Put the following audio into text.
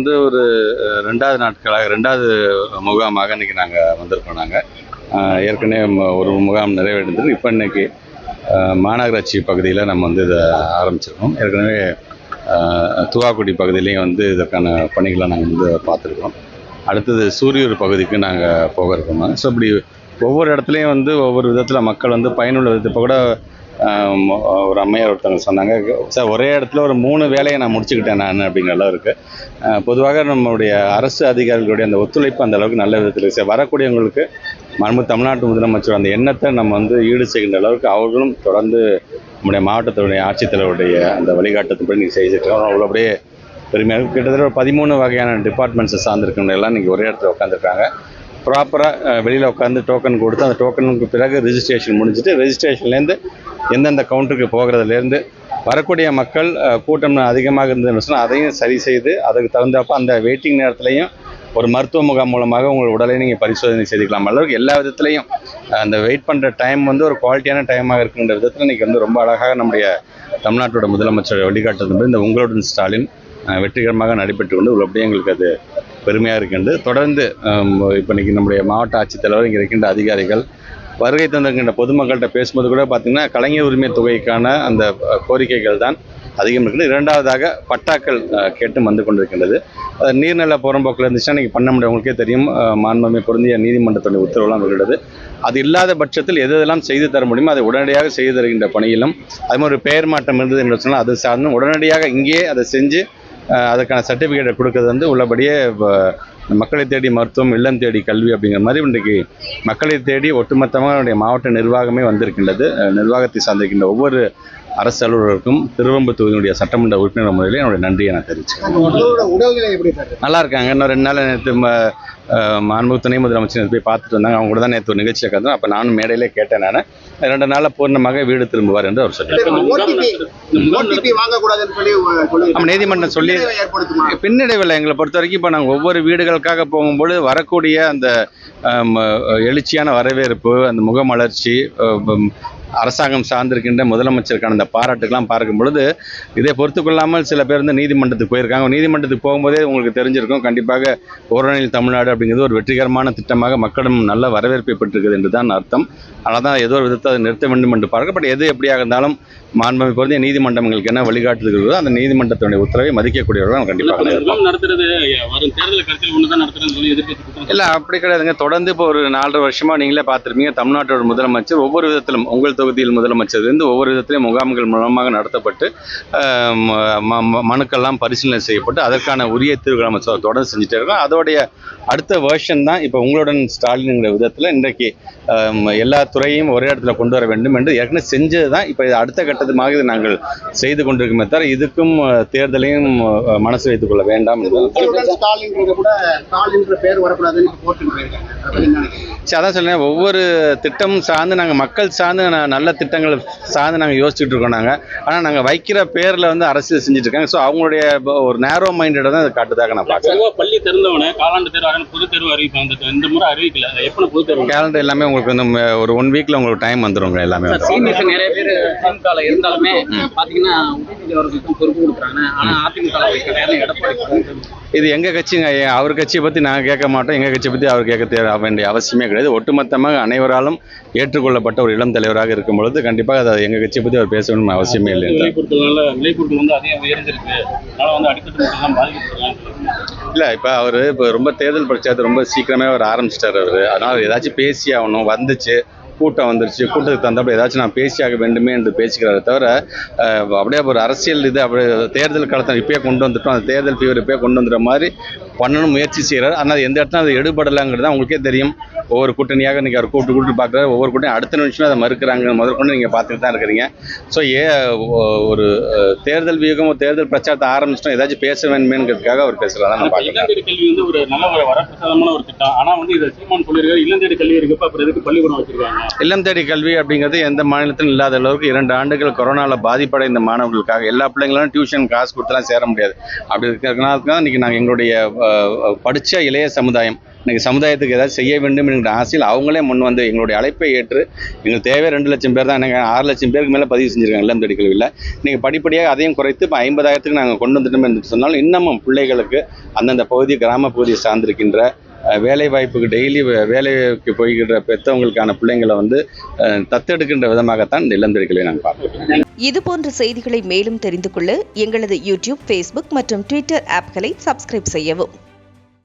ஒரு 2வது நாட்களாக 2வது முகாமாக இன்றைக்கி நாங்கள் வந்திருக்கோம். நாங்கள் ஏற்கனவே ஒரு முகாம் நிறைவேறினது. இப்போ இன்றைக்கி மாநகராட்சி பகுதியில் நம்ம இதை ஆரம்பிச்சிருக்கோம். ஏற்கனவே துவாக்குடி பகுதியிலையும் இதற்கான பணிகளை நாங்கள் பார்த்துருக்கோம். அடுத்தது சூரியூர் பகுதிக்கு நாங்கள் போக இருக்கோம். ஸோ இப்படி ஒவ்வொரு இடத்துலையும் ஒவ்வொரு விதத்தில் மக்கள் பயனுள்ள விதத்தை இப்போ கூட ஒரு அம்மையார் ஒருத்தவங்க சொன்னாங்க, சார் ஒரே இடத்துல ஒரு 3 வேலையை நான் முடிச்சுக்கிட்டேன் நான் அப்படிங்கிற அளவு இருக்குது. பொதுவாக நம்மளுடைய அரசு அதிகாரிகளுடைய அந்த ஒத்துழைப்பு அந்த அளவுக்கு நல்ல விதத்தில் இருக்குது. சார் வரக்கூடியவங்களுக்கு தமிழ்நாட்டு முதலமைச்சர் அந்த எண்ணத்தை நம்ம ஈடு செய்கின்ற அளவுக்கு அவர்களும் தொடர்ந்து நம்முடைய மாவட்டத்தினுடைய ஆட்சித்தலைவருடைய அந்த வழிகாட்டத்தின்படி நீங்கள் செய்துட்டு அவ்வளோபடியே பெருமையாக கிட்டத்தட்ட ஒரு 13 வகையான டிபார்ட்மெண்ட்ஸை சார்ந்திருக்கிறவங்க எல்லாம் நீங்கள் ஒரே இடத்துல உட்காந்துருக்காங்க. ப்ராப்பராக வெளியில் உட்காந்து டோக்கன் கொடுத்து அந்த டோக்கனுக்கு பிறகு ரெஜிஸ்ட்ரேஷன் முடிஞ்சுட்டு ரெஜிஸ்ட்ரேஷன்லேருந்து எந்தெந்த கவுண்டருக்கு போகிறதுலேருந்து வரக்கூடிய மக்கள் கூட்டம் அதிகமாக இருந்ததுன்னு சொன்னால் அதையும் சரி செய்து அதுக்கு தகுந்தப்போ அந்த வெயிட்டிங் நேரத்துலையும் ஒரு மருத்துவ முகாம் மூலமாக உங்கள் உடலை நீங்கள் பரிசோதனை செய்துக்கலாம். அளவுக்கு எல்லா விதத்துலையும் அந்த வெயிட் பண்ணுற டைம் ஒரு குவாலிட்டியான டைமாக இருக்குன்ற விதத்தில் இன்றைக்கி ரொம்ப அழகாக நம்முடைய தமிழ்நாட்டோட முதலமைச்சர் வழிகாட்டுறது இந்த உங்களுடன் ஸ்டாலின் வெற்றிகரமாக நடைபெற்று கொண்டு உள்ளபடியே எங்களுக்கு அது பெருமையாக இருக்கின்றது. தொடர்ந்து இப்போ இன்றைக்கி நம்முடைய மாவட்ட ஆட்சித்தலைவர் இங்கே இருக்கின்ற அதிகாரிகள் வருகை தந்திருக்கின்ற பொதுமக்கள்கிட்ட பேசும்போது கூட பார்த்திங்கன்னா கலைஞர் உரிமை தொகைக்கான அந்த கோரிக்கைகள் தான் அதிகம் இருக்குது. 2வதாக பட்டாக்கள் கேட்டு வந்து கொண்டிருக்கின்றது. நீர்நில புறம்போக்கில் இருந்துச்சுன்னா இன்றைக்கி பண்ண முடியும். உங்களுக்கே தெரியும், மாண்புமிகு பொருந்திய நீதிமன்றத்துடைய உத்தரவுலாம் வருகிறது. அது இல்லாத பட்சத்தில் எதெல்லாம் செய்து தர முடியுமோ அதை உடனடியாக செய்து தருகின்ற பணியிலும் அது மாதிரி ஒரு பெயர் மாற்றம் இருந்தது என்று சொன்னால் அது சார்ந்தும் உடனடியாக இங்கேயே அதை செஞ்சு அதுக்கான சர்டிஃபிகேட்டை கொடுக்கறது உள்ளபடியே மக்களை தேடி மருத்துவம், இல்லம் தேடி கல்வி அப்படிங்கிற மாதிரி இன்றைக்கு மக்களை தேடி ஒட்டுமொத்தமாக என்னுடைய மாவட்ட நிர்வாகமே வந்திருக்கின்றது. நிர்வாகத்தை சார்ந்திருக்கின்ற ஒவ்வொரு அரசு அலுவலருக்கும் திருவெம்பு தொகுதியினுடைய சட்டமன்ற உறுப்பினர் முறையில் என்னுடைய நன்றியை நான் தெரிவிச்சுக்கிறேன். நல்லா இருக்காங்க. இன்னும் 2 நாள் நேற்று மாண்புமிகு துணை முதலமைச்சர் போய் பார்த்துட்டு வந்தாங்க. அவங்க கூட தான் நேற்று ஒரு நிகழ்ச்சியை கலந்தோம். அப்போ நானும் மேடையிலே கேட்டேன், நான் 2 நாளில் பூர்ணமாக வீடு திரும்புவார் என்று அவர் சொல்லியிருக்காங்க. நீதிமன்றம் சொல்லி பின்னடைவில் எங்களை பொறுத்த வரைக்கும் இப்போ நாங்கள் ஒவ்வொரு வீடுகளுக்காக போகும்போது வரக்கூடிய அந்த எழுச்சியான வரவேற்பு, அந்த முகமலர்ச்சி, அரசாங்கம் சார்ந்திருக்கின்ற முதலமைச்சருக்கான அந்த பாராட்டுக்கெல்லாம் பார்க்கும் பொழுது இதை பொறுத்து கொள்ளாமல் சில பேர் நீதிமன்றத்துக்கு போயிருக்காங்க. நீதிமன்றத்துக்கு போகும்போதே உங்களுக்கு தெரிஞ்சிருக்கும், கண்டிப்பாக ஓரணியில் தமிழ்நாடு அப்படிங்கிறது ஒரு வெற்றிகரமான திட்டமாக மக்களிடம் நல்ல வரவேற்பை பெற்றிருக்குது என்று தான் அர்த்தம். அதனால் தான் ஏதோ ஒரு விதத்தை அதை நிறுத்த வேண்டும் என்று பார்க்க. பட் எது எப்படியாக இருந்தாலும் மாண்புமிகு பொருந்திய நீதிமன்றம் எங்களுக்கு என்ன வழிகாட்டுகிறதோ அந்த நீதிமன்றத்தினுடைய உத்தரவை மதிக்கக்கூடியவர்கள் கண்டிப்பாக இல்லை, அப்படி கிடையாதுங்க. தொடர்ந்து இப்போ ஒரு 4.5 வருஷமாக நீங்களே பார்த்துருப்பீங்க, தமிழ்நாட்டோட முதலமைச்சர் ஒவ்வொரு விதத்திலும் உங்கள் தொகுதியில் முதலமைச்சர் ஒவ்வொரு விதத்திலும் முகாம்கள் மூலமாக நடத்தப்பட்டு மனுக்கெல்லாம் பரிசீலனை செய்யப்பட்டு அதற்கான உரிய தீர்வுகள் நம்ம தொடர்ந்து செஞ்சுட்டே இருக்கோம். அதோடைய அடுத்த வேர்ஷன் தான் இப்போ உங்களுடன் ஸ்டாலின்ங்கிற விதத்தில் இன்றைக்கு எல்லா துறையும் ஒரே இடத்துல கொண்டு வர வேண்டும் என்று ஏற்கனவே செஞ்சது தான். இப்போ அடுத்த கட்டத்துமாக இதை நாங்கள் செய்து கொண்டிருக்கோமே தவிர இதுக்கும் தேர்தலையும் மனசு வைத்துக் கொள்ள வேண்டாம். அதான் சொல்லுங்க, ஒவ்வொரு திட்டமும் சார்ந்து நாங்கள் மக்கள் சார்ந்து நல்ல திட்டங்கள் சார்ந்து நாங்கள் யோசிச்சுட்டு இருக்கோம். ஆனால் நாங்கள் வைக்கிற பேரில் அரசியல் செஞ்சுட்டு இருக்காங்க. ஸோ அவங்களுடைய ஒரு நேரோ மைண்டட் தான் அதை காட்டுதாக நான் பார்க்குறேன். பள்ளி திறந்தவனே காலாண்டு தேர்வு பொது தேர்வு அறிவிப்பாங்க. இந்த முறை அறிவிக்கல, எப்போ பொது தேர்வு கேலண்டர் எல்லாமே உங்களுக்கு ஒரு 1 வீக்ல உங்களுக்கு டைம் வந்துருங்க. எல்லாமே நிறைய பேர் திமுக இருந்தாலுமே பாத்தீங்கன்னா அவர்களுக்கும் பொறுப்பு கொடுக்குறாங்க. ஆனா அதிமுக எடப்பாடி இது எங்கள் கட்சிங்க. அவர் கட்சியை பற்றி நாங்கள் கேட்க மாட்டோம், எங்கள் கட்சியை பற்றி அவர் கேட்க வேண்டிய அவசியமே கிடையாது. ஒட்டுமொத்தமாக அனைவராலும் ஏற்றுக்கொள்ளப்பட்ட ஒரு இளம் தலைவராக இருக்கும் பொழுது கண்டிப்பாக அதை எங்கள் கட்சியை பற்றி அவர் பேச வேண்டிய அவசியமே இல்லை. இல்லை, இப்போ அவர் ரொம்ப தேர்தல் பிரச்சாரத்தை ரொம்ப சீக்கிரமே அவர் ஆரம்பிச்சிட்டார். அதனால் ஏதாச்சும் பேசி ஆகணும், வந்துச்சு கூட்டம் வந்துருச்சு, கூட்டத்துக்கு தந்தப்போ ஏதாச்சும் நான் பேசியாக வேண்டுமே என்று பேசிக்கிறாரை தவிர அப்படியே ஒரு அரசியல் அப்படியே தேர்தல் காலத்தை இப்பயே கொண்டு வந்துட்டோம், அந்த தேர்தல் ஃபீவர் இப்பயே கொண்டு வந்துடுற மாதிரி பண்ணணும் முயற்சி செய்கிறார். ஆனால் எந்த இடத்துல அது எடுபடலைங்கிறது தான் உங்களுக்கே தெரியும். ஒவ்வொரு கூட்டணியாக இன்றைக்கி அவர் கூப்பிட்டு பார்க்குறாரு. ஒவ்வொரு கூட்டணி அடுத்த நிமிஷம் அதை மறுக்கிறாங்க முதற்கொண்டு நீங்கள் பார்த்துட்டு தான் இருக்கிறீங்க. ஸோ ஒரு தேர்தல் வியூகம், ஒரு தேர்தல் பிரச்சாரத்தை ஆரம்பிச்சிட்டோம், ஏதாச்சும் பேச வேண்டுமேங்கிறதுக்காக அவர் பேசுகிறதா நான் பார்க்குறேன். கல்வி ஒரு நல்ல ஒரு வரப்பிரசாதமான ஒரு திட்டம். ஆனால் இதை சீமான் சொல்லியிருக்காரு, இளந்தேடி கல்வி இருக்கப்போ அப்புறம் எதுக்கு பள்ளிக்கூடம் வச்சிருக்காங்க. இல்லம் தேடி கல்வி அப்படிங்கிறது எந்த மாநிலத்திலும் இல்லாத அளவுக்கு 2 ஆண்டுகள் கொரோனாவில் பாதிப்படைந்த மாணவர்களுக்காக எல்லா பிள்ளைங்களும் டியூஷன் காசு கொடுத்துலாம் சேர முடியாது. அப்படி இருக்கிறதுனால தான் இன்றைக்கி நாங்கள் எங்களுடைய படித்த இளைய சமுதாயம் இன்னைக்கு சமுதாயத்துக்கு ஏதாவது செய்ய வேண்டும் என்கிற ஆசையில் அவங்களே முன் வந்து எங்களுடைய அழைப்பை ஏற்று எங்களுக்கு தேவை 2 லட்சம் பேர் தான், எனக்கு 6 லட்சம் பேருக்கு மேலே பதிவு செஞ்சுருக்காங்க இல்லம் தேடி கல்வியில். நீங்கள் படிப்படியாக அதையும் குறைத்து இப்போ 50,000க்கு நாங்கள் கொண்டு வந்துட்டோம் என்று சொன்னால் இன்னமும் பிள்ளைகளுக்கு அந்தந்த பகுதி கிராம பகுதியை சார்ந்திருக்கின்ற வேலை வாய்ப்புக்கு டெய்லி வேலைக்கு போய்கின்ற பெற்றவங்களுக்கான பிள்ளைங்களை வந்து தத்தெடுக்கின்ற விதமாகத்தான் இந்த இல்லம் தேடி கல்வியை நாங்கள் பார்க்கிறோம். இதுபோன்ற செய்திகளை மேலும் தெரிந்து கொள்ள எங்களது யூடியூப், ஃபேஸ்புக் மற்றும் ட்விட்டர் ஆப்களை சப்ஸ்கிரைப் செய்யவும்.